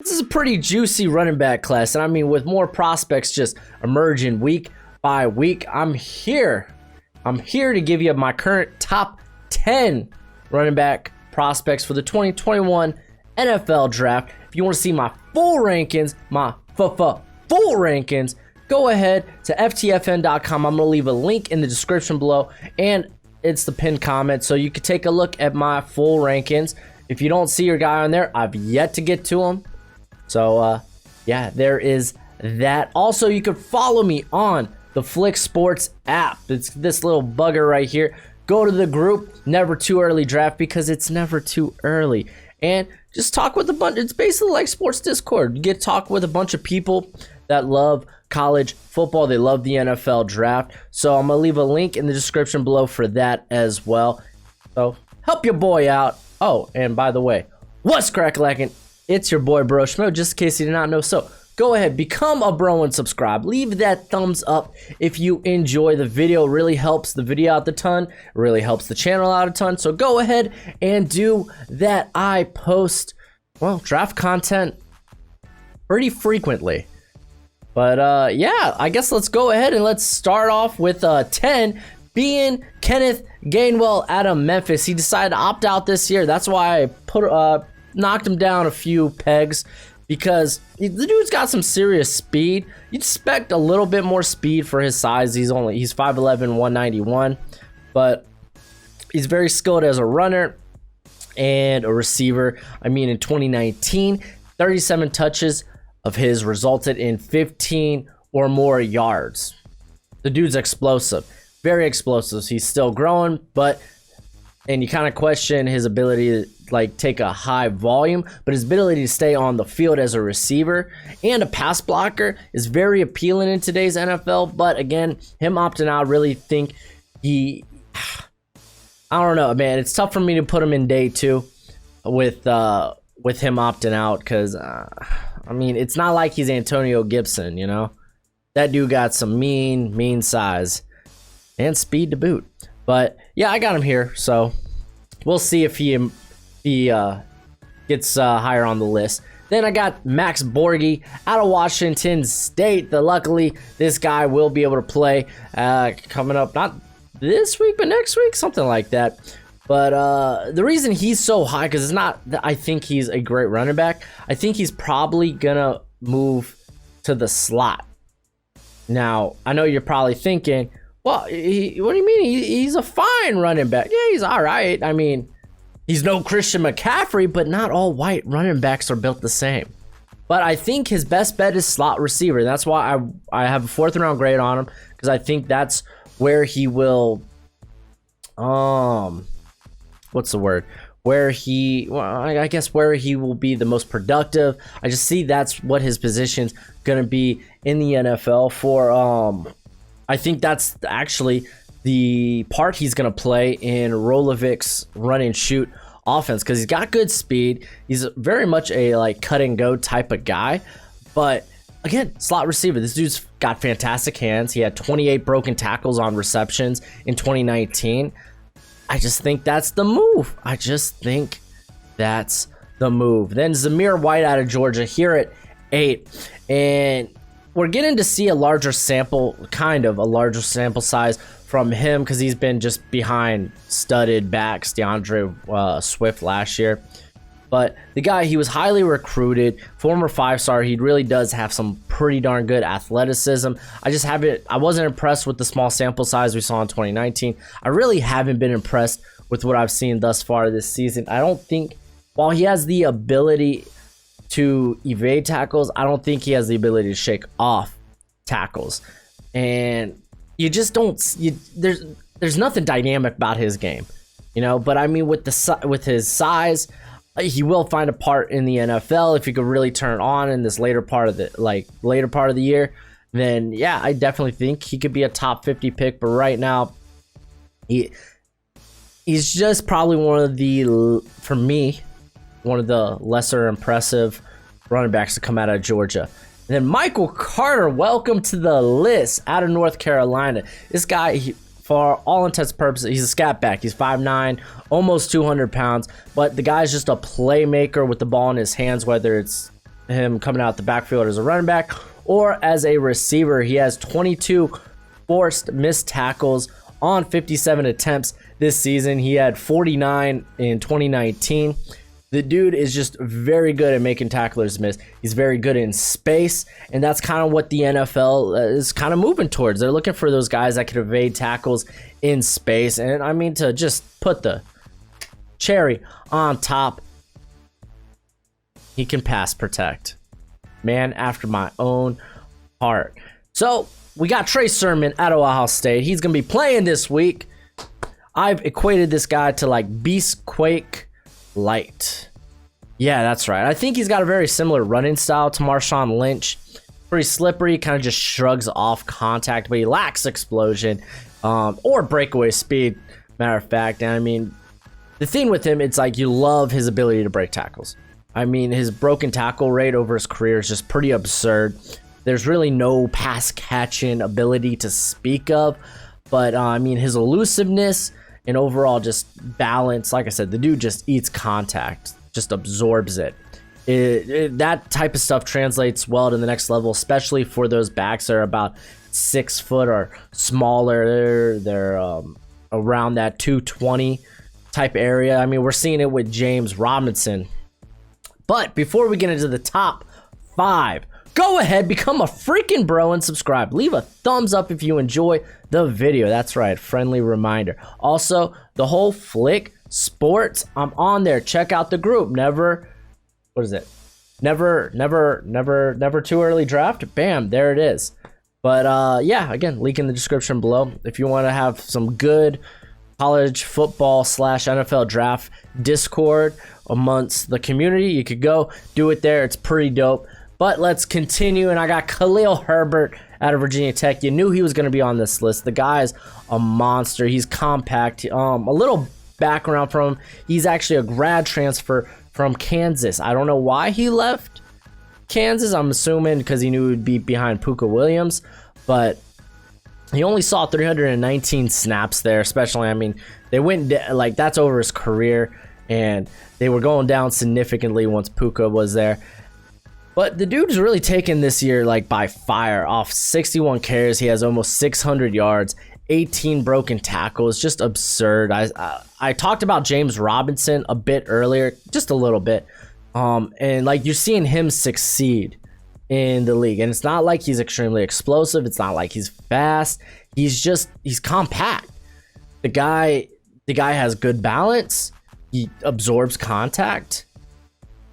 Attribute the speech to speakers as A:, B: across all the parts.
A: This is a pretty juicy running back class, and I mean, with more prospects just emerging week by week, I'm here to give you my current top 10 running back prospects for the 2021 NFL draft. If you want to see my full rankings, full rankings, go ahead to ftfn.com. I'm going to leave a link in the description below, and it's the pinned comment, so you can take a look at my full rankings. If you don't see your guy on there, I've yet to get to him. So, yeah, there is that. Also, you can follow me on the Flick Sports app. It's this little bugger right here. Go to the group, Never Too Early Draft, because it's never too early. And just talk with a bunch. It's basically like Sports Discord. You get to talk with a bunch of people that love college football. They love the NFL draft. So I'm going to leave a link in the description below for that as well. So help your boy out. Oh, and by the way, what's crack-lacking? It's your boy, Bro Schmo, just in case you did not know. So go ahead, become a bro and subscribe. Leave that thumbs up if you enjoy the video. It really helps the video out a ton. It really helps the channel out a ton. So go ahead and do that. I post, well, draft content pretty frequently. But yeah, I guess let's go ahead and let's start off with 10 being Kenneth Gainwell out of Memphis. He decided to opt out this year. That's why I knocked him down a few pegs, because the dude's got some serious speed. You'd expect a little bit more speed for his size. He's 5'11", 191, but he's very skilled as a runner and a receiver. I mean, in 2019, 37 touches of his resulted in 15 or more yards. The dude's explosive, very explosive. He's still growing, and you kind of question his ability to take a high volume, but his ability to stay on the field as a receiver and a pass blocker is very appealing in today's NFL. But again, him opting out, I really think I don't know, man. It's tough for me to put him in day two with him opting out, because I mean, it's not like he's Antonio Gibson, you know. That dude got some mean size and speed to boot. But yeah, I got him here, so we'll see if he gets higher on the list. Then I got Max Borghi out of Washington State. Luckily, this guy will be able to play coming up, not this week, but next week, something like that. But the reason he's so high, because it's not that I think he's a great running back. I think he's probably gonna move to the slot. Now, I know you're probably thinking, well, what do you mean? He's a fine running back. Yeah, he's all right. I mean, he's no Christian McCaffrey, but not all white running backs are built the same. But I think his best bet is slot receiver. That's why I have a 4th round grade on him, because I think that's where he will, what's the word? Where I guess where he will be the most productive. I just see that's what his position's gonna be in the NFL for. I think that's actually the part he's going to play in Rolovic's run and shoot offense, because he's got good speed. He's very much a cut and go type of guy. But again, slot receiver. This dude's got fantastic hands. He had 28 broken tackles on receptions in 2019. I just think that's the move. Then Zamir White out of Georgia here at 8. And we're getting to see a larger sample size from him, because he's been just behind studded backs, DeAndre Swift last year. But the guy, he was highly recruited, former 5-star. He really does have some pretty darn good athleticism. I wasn't impressed with the small sample size we saw in 2019. I really haven't been impressed with what I've seen thus far this season. I don't think, while he has the ability to evade tackles, I don't think he has the ability to shake off tackles. And you just don't, there's nothing dynamic about his game, you know. But I mean, with his size, he will find a part in the NFL if he could really turn on in this later part of the year. Then yeah, I definitely think he could be a top 50 pick. But right now, he's just probably one of the lesser impressive running backs to come out of Georgia. And then Michael Carter, welcome to the list, out of North Carolina. This guy, for all intents and purposes, he's a scat back. He's 5'9", almost 200 pounds, but the guy's just a playmaker with the ball in his hands, whether it's him coming out the backfield as a running back or as a receiver. He has 22 forced missed tackles on 57 attempts this season. He had 49 in 2019. The dude is just very good at making tacklers miss. He's very good in space, and that's kind of what the NFL is kind of moving towards. They're looking for those guys that can evade tackles in space. And I mean, to just put the cherry on top, he can pass protect. Man after my own heart. So we got Trey Sermon out of Ohio State. He's going to be playing this week. I've equated this guy to like Beast Quake Light. Yeah, that's right. I think he's got a very similar running style to Marshawn Lynch. Pretty slippery, kind of just shrugs off contact, but he lacks explosion or breakaway speed, matter of fact. And I mean, the thing with him, it's like you love his ability to break tackles. I mean, his broken tackle rate over his career is just pretty absurd. There's really no pass catching ability to speak of, but I mean, his elusiveness and overall just balance, like I said, the dude just eats contact, just absorbs it. That type of stuff translates well to the next level, especially for those backs that are about 6 foot or smaller. They're around that 220 type area. I mean, we're seeing it with James Robinson. But before we get into the top 5, go ahead, become a freaking bro and subscribe. Leave a thumbs up if you enjoy the video. That's right, friendly reminder. Also, the whole Flick Sports, I'm on there. Check out the group. Never too early draft. Bam, there it is. But yeah, again, link in the description below. If you want to have some good college football / NFL draft Discord amongst the community, you could go do it there. It's pretty dope. But let's continue, and I got Khalil Herbert out of Virginia Tech. You knew he was going to be on this list. The guy's a monster. He's compact. A little background from him. He's actually a grad transfer from Kansas. I don't know why he left Kansas. I'm assuming because he knew he would be behind Puka Williams, but he only saw 319 snaps there, especially, I mean, they went, like, that's over his career, and they were going down significantly once Puka was there. But the dude's really taken this year like by fire. Off 61 carries, he has almost 600 yards, 18 broken tackles, just absurd. I talked about James Robinson a bit earlier, just a little bit, and like you're seeing him succeed in the league, and it's not like he's extremely explosive. It's not like he's fast. He's compact. The guy has good balance. He absorbs contact,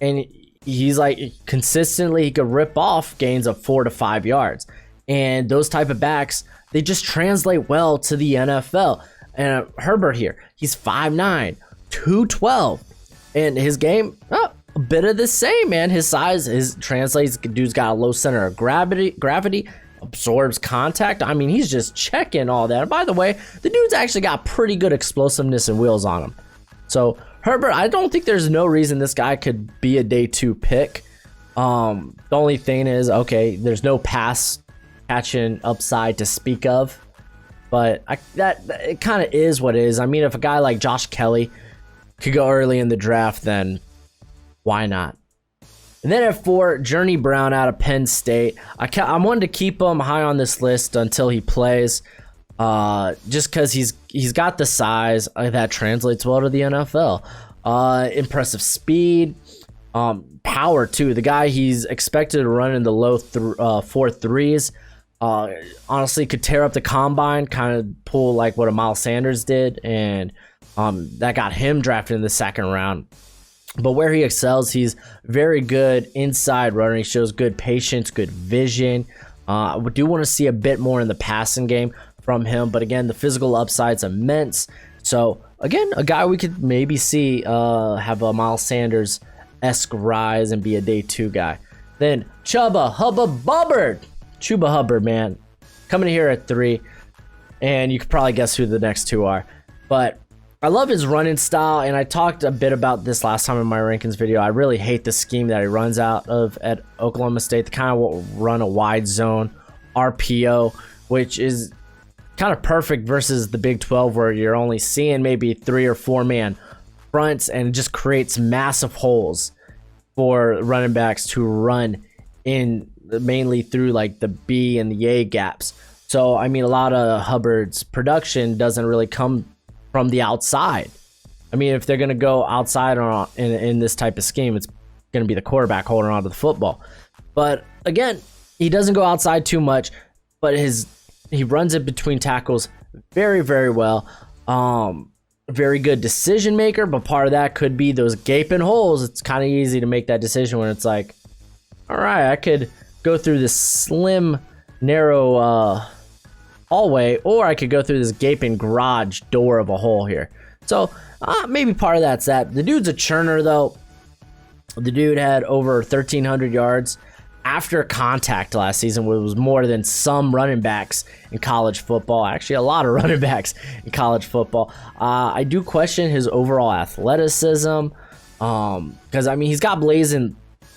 A: and he's like consistently, he could rip off gains of 4 to 5 yards. And those type of backs, they just translate well to the NFL. And Herbert here, he's 5'9", 212. And his game, a bit of the same, man. His size translates. Dude's got a low center of gravity, absorbs contact. I mean, he's just checking all that. And by the way, the dude's actually got pretty good explosiveness and wheels on him. So Herbert, I don't think there's no reason this guy could be a day 2 pick. The only thing is, okay, there's no pass catching upside to speak of, but it kind of is what it is. I mean, if a guy like Josh Kelly could go early in the draft, then why not? And then at 4, Journey Brown out of Penn State. I wanted to keep him high on this list until he plays. Just because he's got the size that translates well to the NFL. Impressive speed, power too. The guy, he's expected to run in the low 4.3s. Honestly, could tear up the combine, kind of pull like what a Miles Sanders did, and that got him drafted in the 2nd round. But where he excels, he's very good inside runner. He shows good patience, good vision. I do want to see a bit more in the passing game from him, but again, the physical upside's immense. So again, a guy we could maybe see have a Miles Sanders-esque rise and be a day 2 guy. Then Chuba Hubbard, man, coming here at 3, and you could probably guess who the next 2 are. But I love his running style, and I talked a bit about this last time in my rankings video. I really hate the scheme that he runs out of at Oklahoma State. They kind of run a wide zone RPO, which is kind of perfect versus the Big 12, where you're only seeing maybe 3 or 4 man fronts, and it just creates massive holes for running backs to run in mainly through like the B and the A gaps. So, I mean, a lot of Hubbard's production doesn't really come from the outside. I mean, if they're going to go outside in this type of scheme, it's going to be the quarterback holding on to the football. But again, he doesn't go outside too much, but he runs it between tackles very, very well. Very good decision maker, but part of that could be those gaping holes. It's kind of easy to make that decision when it's like, all right, I could go through this slim, narrow hallway, or I could go through this gaping garage door of a hole here. So maybe part of that's that. The dude's a churner, though. The dude had over 1,300 yards after contact last season, which was more than some running backs in college football. Actually, a lot of running backs in college football. I do question his overall athleticism because, I mean, he's got blazing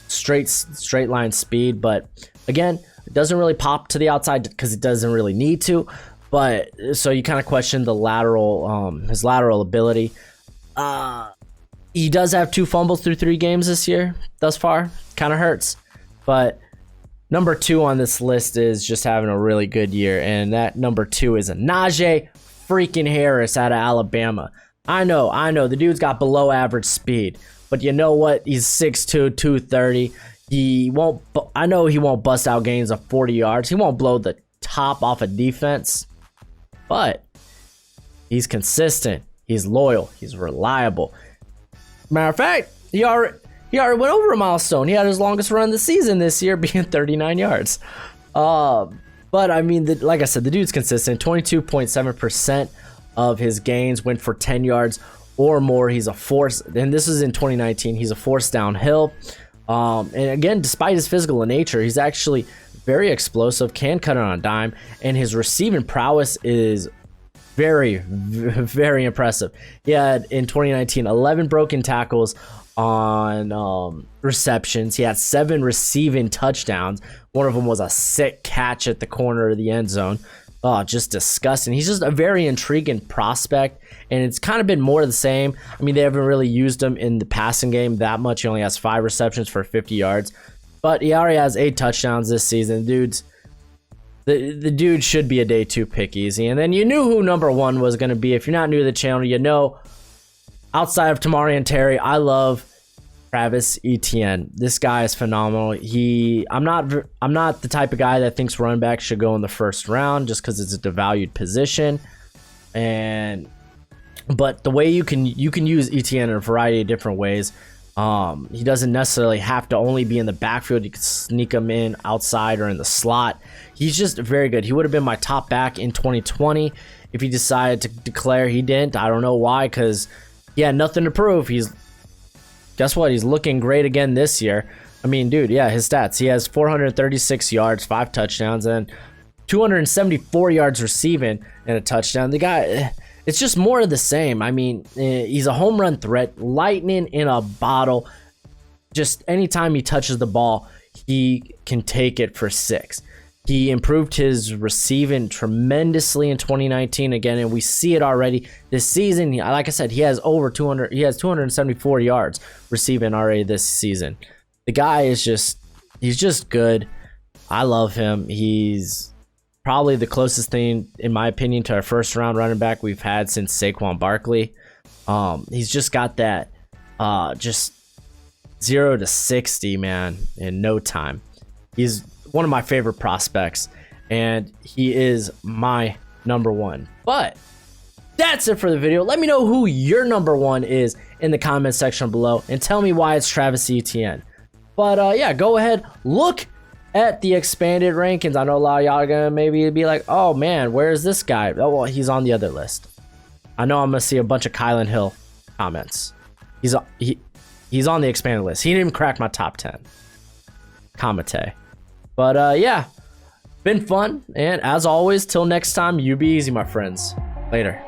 A: straight line speed, but again, it doesn't really pop to the outside because it doesn't really need to. But so you kind of question the his lateral ability. He does have 2 fumbles through 3 games this year thus far. Kind of hurts. But number 2 on this list is just having a really good year, and that number 2 is a Najee freaking Harris out of Alabama. I know, the dude's got below average speed, but you know what? He's 6'2", 230. I know he won't bust out gains of 40 yards. He won't blow the top off a defense, but he's consistent. He's loyal. He's reliable. Matter of fact, he already went over a milestone. He had his longest run of the season this year, being 39 yards. But I mean, like I said, the dude's consistent. 22.7% of his gains went for 10 yards or more. He's a force, and this is in 2019. He's a force downhill. And again, despite his physical nature, he's actually very explosive, can cut it on a dime, and his receiving prowess is very, very impressive. He had in 2019 11 broken tackles on receptions. He had 7 receiving touchdowns. One of them was a sick catch at the corner of the end zone. Oh, just disgusting. He's just a very intriguing prospect, and it's kind of been more of the same. I mean, they haven't really used him in the passing game that much. He only has 5 receptions for 50 yards, but he already has 8 touchdowns this season. The dude should be a day 2 pick easy. And then you knew who number 1 was going to be. If you're not new to the channel, you know, outside of Tamari and Terry, I love Travis Etienne. This guy is phenomenal. I'm not the type of guy that thinks running back should go in the first round just because it's a devalued position. But the way you can use Etienne in a variety of different ways. He doesn't necessarily have to only be in the backfield. You can sneak him in outside or in the slot. He's just very good. He would have been my top back in 2020 if he decided to declare. He didn't. I don't know why, because he had nothing to prove. Guess what? He's looking great again this year. I mean, dude, yeah, his stats. He has 436 yards, 5 touchdowns, and 274 yards receiving and a touchdown. The guy, it's just more of the same. I mean, he's a home run threat, lightning in a bottle. Just anytime he touches the ball, he can take it for 6. He improved his receiving tremendously in 2019 again, and we see it already this season. Like I said, he has over 200. He has 274 yards receiving already this season. The guy is he's just good. I love him. He's probably the closest thing, in my opinion, to our first round running back we've had since Saquon Barkley. He's just got that just 0 to 60, man, in no time. He's one of my favorite prospects, and he is my number 1. But that's it for the video. Let me know who your number 1 is in the comment section below, and tell me why it's Travis Etienne. But yeah, go ahead, look at the expanded rankings. I know a lot of y'all are gonna maybe be like, oh man, where's this guy? Oh, well, he's on the other list. I know I'm gonna see a bunch of Kylan Hill comments. He's on the expanded list. He didn't even crack my top 10. Kamate. But yeah, been fun, and as always, till next time, you be easy, my friends. Later.